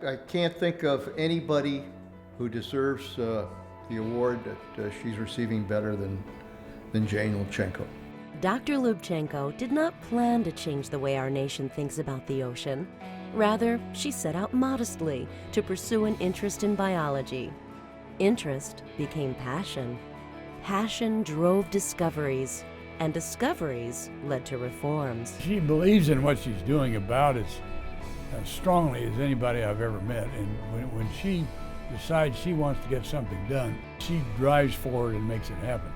I can't think of anybody who deserves the award that she's receiving better than Jane Lubchenco. Dr. Lubchenco did not plan to change the way our nation thinks about the ocean. Rather, she set out modestly to pursue an interest in biology. Interest became passion. Passion drove discoveries, and discoveries led to reforms. She believes in what she's doing about it as strongly as anybody I've ever met, and when she decides she wants to get something done, she drives forward and makes it happen.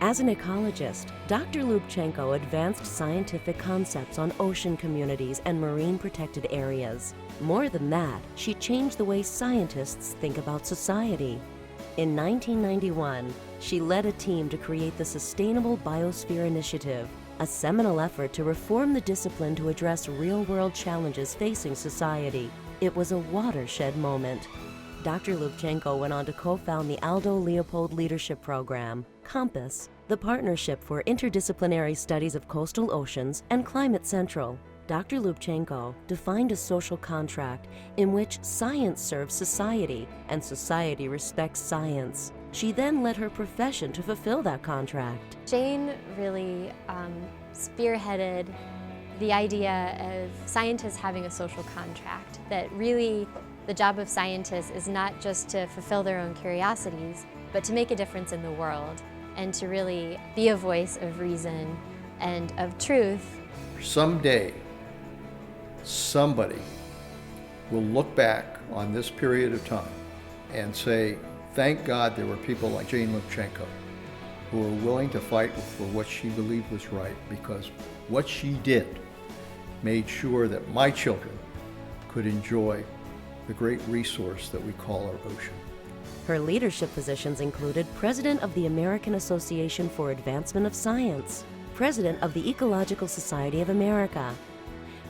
As an ecologist, Dr. Lubchenco advanced scientific concepts on ocean communities and marine protected areas. More than that, she changed the way scientists think about society. In 1991, she led a team to create the Sustainable Biosphere Initiative, a seminal effort to reform the discipline to address real-world challenges facing society. It was a watershed moment. Dr. Lubchenco went on to co-found the Aldo Leopold Leadership Program, COMPASS, the Partnership for Interdisciplinary Studies of Coastal Oceans, and Climate Central. Dr. Lubchenco defined a social contract in which science serves society and society respects science. She then led her profession to fulfill that contract. Jane really spearheaded the idea of scientists having a social contract, that really the job of scientists is not just to fulfill their own curiosities, but to make a difference in the world and to really be a voice of reason and of truth. Someday, somebody will look back on this period of time and say, thank God there were people like Jane Lubchenco who were willing to fight for what she believed was right, because what she did made sure that my children could enjoy the great resource that we call our ocean. Her leadership positions included President of the American Association for Advancement of Science, President of the Ecological Society of America,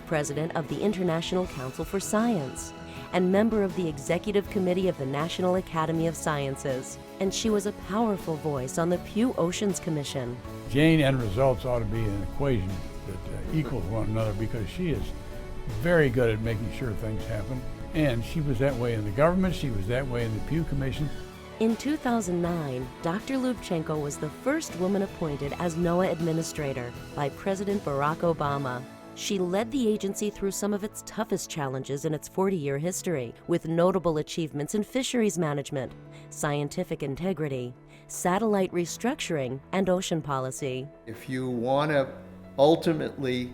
President of the International Council for Science, and member of the Executive Committee of the National Academy of Sciences. And she was a powerful voice on the Pew Oceans Commission. Jane and results ought to be an equation that equals one another, because she is very good at making sure things happen. And she was that way in the government, she was that way in the Pew Commission. In 2009, Dr. Lubchenco was the first woman appointed as NOAA Administrator by President Barack Obama. She led the agency through some of its toughest challenges in its 40-year history, with notable achievements in fisheries management, scientific integrity, satellite restructuring, and ocean policy. If you want to ultimately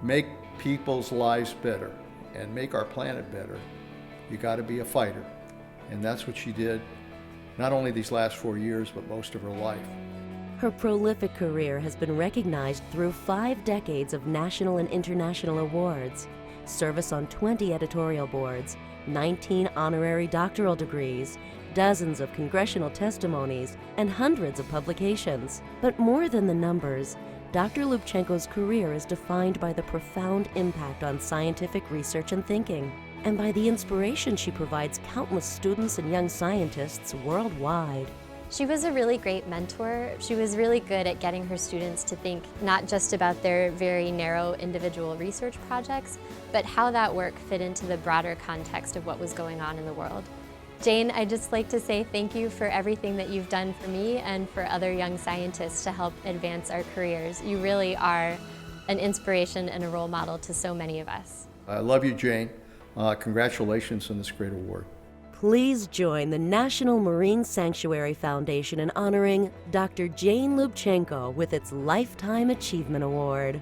make people's lives better and make our planet better, you got to be a fighter. And that's what she did, not only these last 4 years, but most of her life. Her prolific career has been recognized through 5 decades of national and international awards, service on 20 editorial boards, 19 honorary doctoral degrees, dozens of congressional testimonies, and hundreds of publications. But more than the numbers, Dr. Lubchenco's career is defined by the profound impact on scientific research and thinking, and by the inspiration she provides countless students and young scientists worldwide. She was a really great mentor. She was really good at getting her students to think not just about their very narrow individual research projects, but how that work fit into the broader context of what was going on in the world. Jane, I'd just like to say thank you for everything that you've done for me and for other young scientists to help advance our careers. You really are an inspiration and a role model to so many of us. I love you, Jane. Congratulations on this great award. Please join the National Marine Sanctuary Foundation in honoring Dr. Jane Lubchenco with its Lifetime Achievement Award.